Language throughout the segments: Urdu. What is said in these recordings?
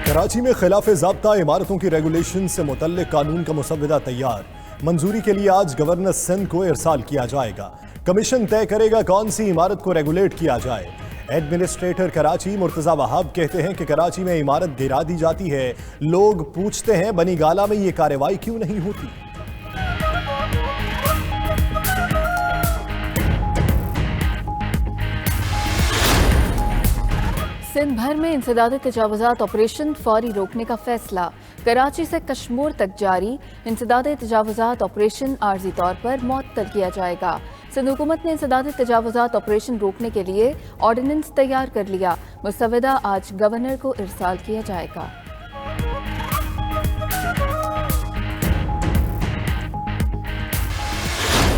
کراچی میں خلاف ضابطہ عمارتوں کی ریگولیشن سے متعلق قانون کا مسودہ تیار، منظوری کے لیے آج گورنر سندھ کو ارسال کیا جائے گا۔ کمیشن طے کرے گا کون سی عمارت کو ریگولیٹ کیا جائے۔ ایڈمنسٹریٹر کراچی مرتضی وہاب کہتے ہیں کہ کراچی میں عمارت گرا دی جاتی ہے، لوگ پوچھتے ہیں بنی گالہ میں یہ کارروائی کیوں نہیں ہوتی۔ سندھ بھر میں انسداد تجاوزات آپریشن فوری روکنے کا فیصلہ، کراچی سے کشمور تک جاری انسداد تجاوزات آپریشن عارضی طور پر معطل کیا جائے گا۔ سندھ حکومت نے انسداد تجاوزات آپریشن روکنے کے لیے آرڈیننس تیار کر لیا، مسودہ آج گورنر کو ارسال کیا جائے گا۔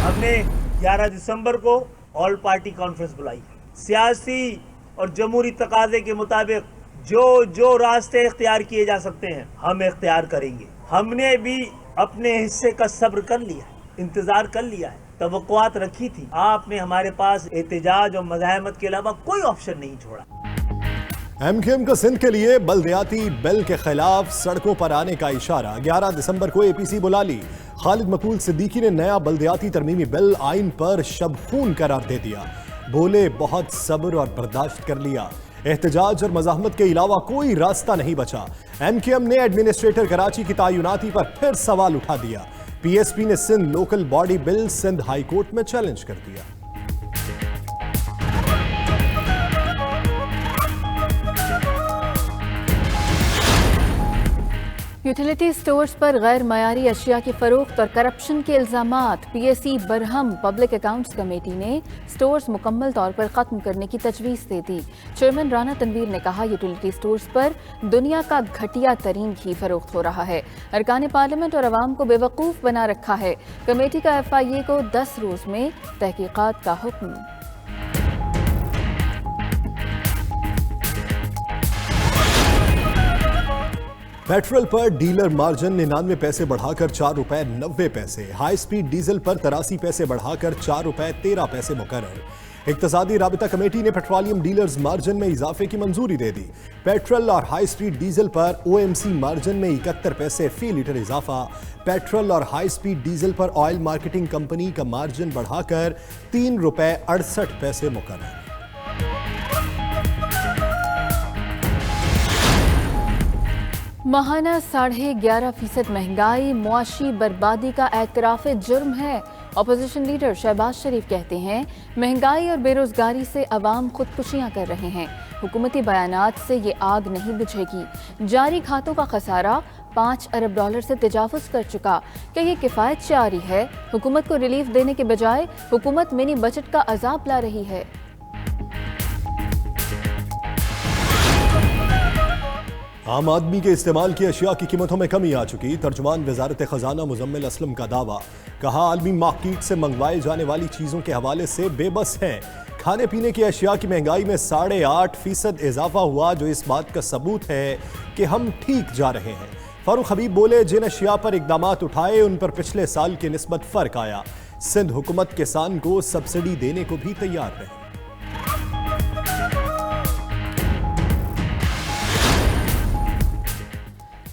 ہم نے 11 دسمبر کو آل پارٹی کانفرنس بلائی، سیاسی اور جمہوری تقاضے کے مطابق جو راستے اختیار کیے جا سکتے ہیں ہم اختیار کریں گے۔ ہم نے بھی اپنے حصے کا صبر کر لیا ہے، انتظار کر لیا ہے، توقعات رکھی تھی۔ آپ نے ہمارے پاس احتجاج اور مزاحمت کے علاوہ کوئی آپشن نہیں چھوڑا۔ ایم کیو ایم کا سندھ کے لیے بلدیاتی بل کے خلاف سڑکوں پر آنے کا اشارہ، 11 دسمبر کو اے پی سی بلا لی۔ خالد مقبول صدیقی نے نیا بلدیاتی ترمیمی بل آئین پر شب خون قرار دے دیا، بولے بہت صبر اور برداشت کر لیا، احتجاج اور مزاحمت کے علاوہ کوئی راستہ نہیں بچا۔ ایم کیو ایم نے ایڈمنسٹریٹر کراچی کی تعیناتی پر پھر سوال اٹھا دیا، پی ایس پی نے سندھ لوکل باڈی بل سندھ ہائی کورٹ میں چیلنج کر دیا۔ یوٹیلیٹی سٹورز پر غیر معیاری اشیاء کی فروخت اور کرپشن کے الزامات، پی ایس ای برہم پبلک اکاؤنٹس کمیٹی نے سٹورز مکمل طور پر ختم کرنے کی تجویز دے دی۔ چیئرمین رانا تنویر نے کہا یوٹیلیٹی سٹورز پر دنیا کا گھٹیا ترین گھی فروخت ہو رہا ہے، ارکان پارلیمنٹ اور عوام کو بے وقوف بنا رکھا ہے۔ کمیٹی کا ایف آئی اے کو 10 روز میں تحقیقات کا حکم۔ پیٹرول پر ڈیلر مارجن 99 پیسے بڑھا کر 4 روپے 90 پیسے، ہائی سپیڈ ڈیزل پر 83 پیسے بڑھا کر 4 روپے 13 پیسے مقرر۔ اقتصادی رابطہ کمیٹی نے پیٹرولیم ڈیلرز مارجن میں اضافے کی منظوری دے دی۔ پیٹرول اور ہائی سپیڈ ڈیزل پر او ایم سی مارجن میں 71 پیسے فی لیٹر اضافہ، پیٹرول اور ہائی سپیڈ ڈیزل پر آئل مارکیٹنگ کمپنی کا مارجن بڑھا کر 3 روپے 68 پیسے مقرر۔ ماہانہ 11.5% مہنگائی معاشی بربادی کا اعتراف جرم ہے۔ اپوزیشن لیڈر شہباز شریف کہتے ہیں مہنگائی اور بے روزگاری سے عوام خودکشیاں کر رہے ہیں، حکومتی بیانات سے یہ آگ نہیں بجھے گی۔ جاری کھاتوں کا خسارہ 5 ارب ڈالر سے تجاوز کر چکا، کیا یہ کفایت شعاری ہے؟ حکومت کو ریلیف دینے کے بجائے حکومت منی بجٹ کا عذاب لا رہی ہے۔ عام آدمی کے استعمال کی اشیاء کی قیمتوں میں کمی آ چکی، ترجمان وزارت خزانہ مزمل اسلم کا دعویٰ، کہا عالمی مارکیٹ سے منگوائے جانے والی چیزوں کے حوالے سے بے بس ہیں۔ کھانے پینے کی اشیاء کی مہنگائی میں 8.5% اضافہ ہوا، جو اس بات کا ثبوت ہے کہ ہم ٹھیک جا رہے ہیں۔ فاروق حبیب بولے جن اشیاء پر اقدامات اٹھائے ان پر پچھلے سال کی نسبت فرق آیا، سندھ حکومت کسان کو سبسڈی دینے کو بھی تیار رہی۔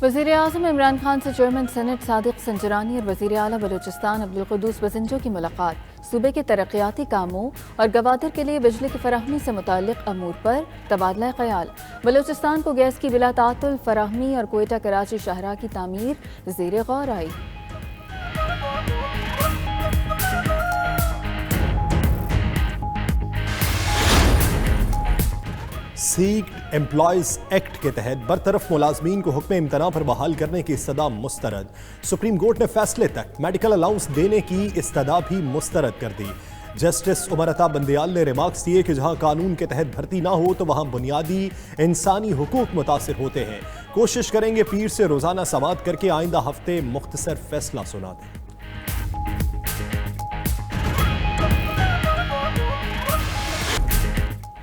وزیر اعظم عمران خان سے چیئرمین سینٹ صادق سنجرانی اور وزیر اعلیٰ بلوچستان عبدالقدوس بزنجو کی ملاقات، صوبے کے ترقیاتی کاموں اور گوادر کے لیے بجلی کی فراہمی سے متعلق امور پر تبادلہ خیال۔ بلوچستان کو گیس کی بلا تعطل فراہمی اور کوئٹہ کراچی شاہراہ کی تعمیر زیر غور آئی۔ سیکڈ امپلائیز ایکٹ کے تحت برطرف ملازمین کو حکم امتناع پر بحال کرنے کی استدعا مسترد، سپریم کورٹ نے فیصلے تک میڈیکل الاؤنس دینے کی استدعا بھی مسترد کر دی۔ جسٹس عمر عطا بندیال نے ریمارکس دیے کہ جہاں قانون کے تحت بھرتی نہ ہو تو وہاں بنیادی انسانی حقوق متاثر ہوتے ہیں، کوشش کریں گے پیر سے روزانہ سماعت کر کے آئندہ ہفتے مختصر فیصلہ سنا دیں۔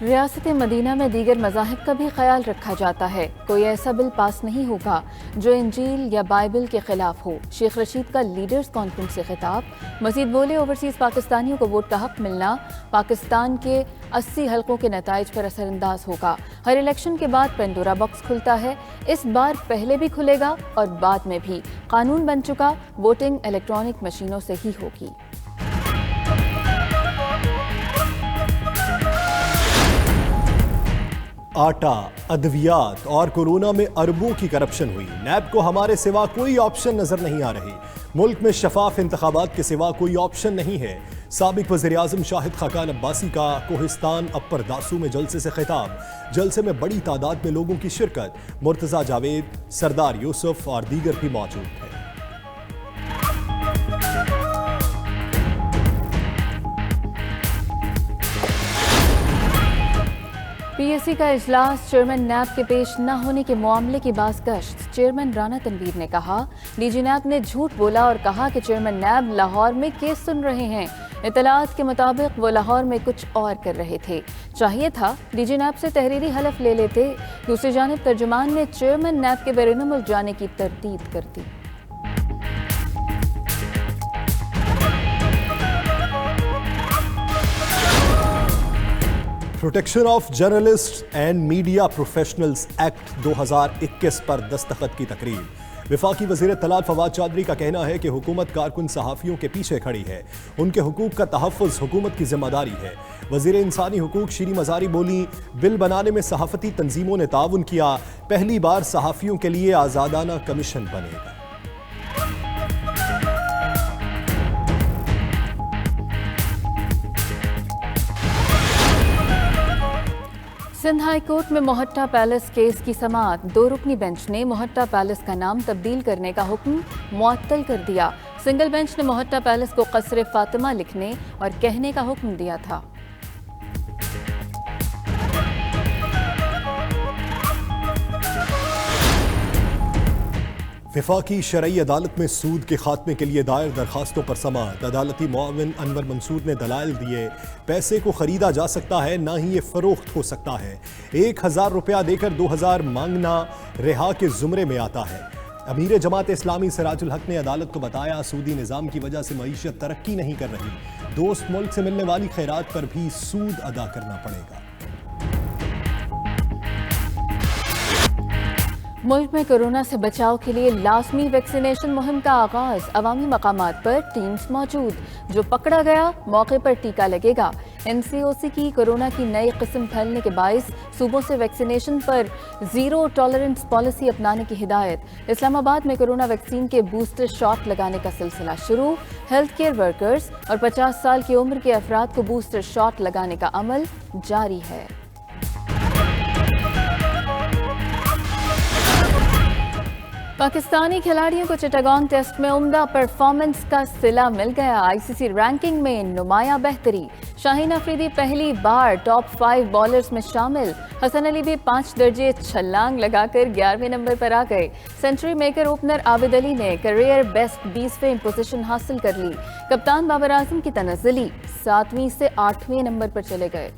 ریاست مدینہ میں دیگر مذاہب کا بھی خیال رکھا جاتا ہے، کوئی ایسا بل پاس نہیں ہوگا جو انجیل یا بائبل کے خلاف ہو۔ شیخ رشید کا لیڈرز کانفرنس سے خطاب، مزید بولے اوورسیز پاکستانیوں کو ووٹ کا حق ملنا پاکستان کے 80 حلقوں کے نتائج پر اثر انداز ہوگا۔ ہر الیکشن کے بعد پینڈورا باکس کھلتا ہے، اس بار پہلے بھی کھلے گا اور بعد میں بھی۔ قانون بن چکا، ووٹنگ الیکٹرانک مشینوں سے ہی ہوگی۔ آٹا، ادویات اور کورونا میں اربوں کی کرپشن ہوئی۔ نیب کو ہمارے سوا کوئی آپشن نظر نہیں آ رہی۔ ملک میں شفاف انتخابات کے سوا کوئی آپشن نہیں ہے۔ سابق وزیراعظم شاہد خاقان عباسی کا کوہستان اپر داسو میں جلسے سے خطاب۔ جلسے میں بڑی تعداد میں لوگوں کی شرکت۔ مرتضیٰ جاوید، سردار یوسف اور دیگر بھی موجود تھے۔ پی ایس سی کا اجلاس، چیئرمین نیب کے پیش نہ ہونے کے معاملے کی بازگشت۔ چیئرمین رانا تنویر نے کہا، ڈی جی نیب نے جھوٹ بولا اور کہا کہ چیئرمین نیب لاہور میں کیس سن رہے ہیں۔ اطلاعات کے مطابق وہ لاہور میں کچھ اور کر رہے تھے۔ چاہیے تھا ڈی جی نیب سے تحریری حلف لے لیتے۔ دوسری جانب ترجمان نے چیئرمین نیب کے بیرون ملک جانے کی تردید کر دی۔ Protection of journalist and media professionals act 2021 پر دستخط کی تقریب۔ وفاقی وزیر اطلاعات فواد چودھری کا کہنا ہے کہ حکومت کارکن صحافیوں کے پیچھے کھڑی ہے، ان کے حقوق کا تحفظ حکومت کی ذمہ داری ہے۔ وزیر انسانی حقوق شیریں مزاری بولیں، بل بنانے میں صحافتی تنظیموں نے تعاون کیا، پہلی بار صحافیوں کے لیے آزادانہ کمیشن بنے گا۔ سندھ ہائی کورٹ میں موہٹا پیلس کیس کی سماعت۔ 2 رکنی بینچ نے موہٹا پیلس کا نام تبدیل کرنے کا حکم معطل کر دیا۔ سنگل بینچ نے موہٹا پیلس کو قصر فاطمہ لکھنے اور کہنے کا حکم دیا تھا۔ وفاقی شرعی عدالت میں سود کے خاتمے کے لیے دائر درخواستوں پر سماعت۔ عدالتی معاون انور منصور نے دلائل دیے، پیسے کو خریدا جا سکتا ہے، نہ ہی یہ فروخت ہو سکتا ہے۔ 1000 روپیہ دے کر 2000 مانگنا رہا کے زمرے میں آتا ہے۔ امیر جماعت اسلامی سراج الحق نے عدالت کو بتایا، سودی نظام کی وجہ سے معیشت ترقی نہیں کر رہی، دوست ملک سے ملنے والی خیرات پر بھی سود ادا کرنا پڑے گا۔ ملک میں کورونا سے بچاؤ کے لیے لازمی ویکسینیشن مہم کا آغاز۔ عوامی مقامات پر ٹیمز موجود، جو پکڑا گیا موقع پر ٹیکہ لگے گا۔ این سی او سی کی کورونا کی نئی قسم پھیلنے کے باعث صوبوں سے ویکسینیشن پر زیرو ٹالرنس پالیسی اپنانے کی ہدایت۔ اسلام آباد میں کورونا ویکسین کے بوسٹر شاٹ لگانے کا سلسلہ شروع۔ ہیلتھ کیئر ورکرز اور 50 سال کی عمر کے افراد کو بوسٹر شاٹ لگانے کا عمل جاری ہے۔ پاکستانی کھلاڑیوں کو چٹاگانگ ٹیسٹ میں عمدہ پرفارمنس کا صلہ مل گیا۔ آئی سی سی رینکنگ میں نمایاں بہتری۔ شاہین افریدی پہلی بار ٹاپ 5 بالرز میں شامل۔ حسن علی بھی 5 درجے چھلانگ لگا کر 11ویں نمبر پر آ گئے۔ Century maker opener Abid Ali نے کیریئر بیسٹ 20ویں پوزیشن حاصل کر لی۔ کپتان بابر اعظم کی تنزلی 7ویں سے 8ویں نمبر پر چلے گئے۔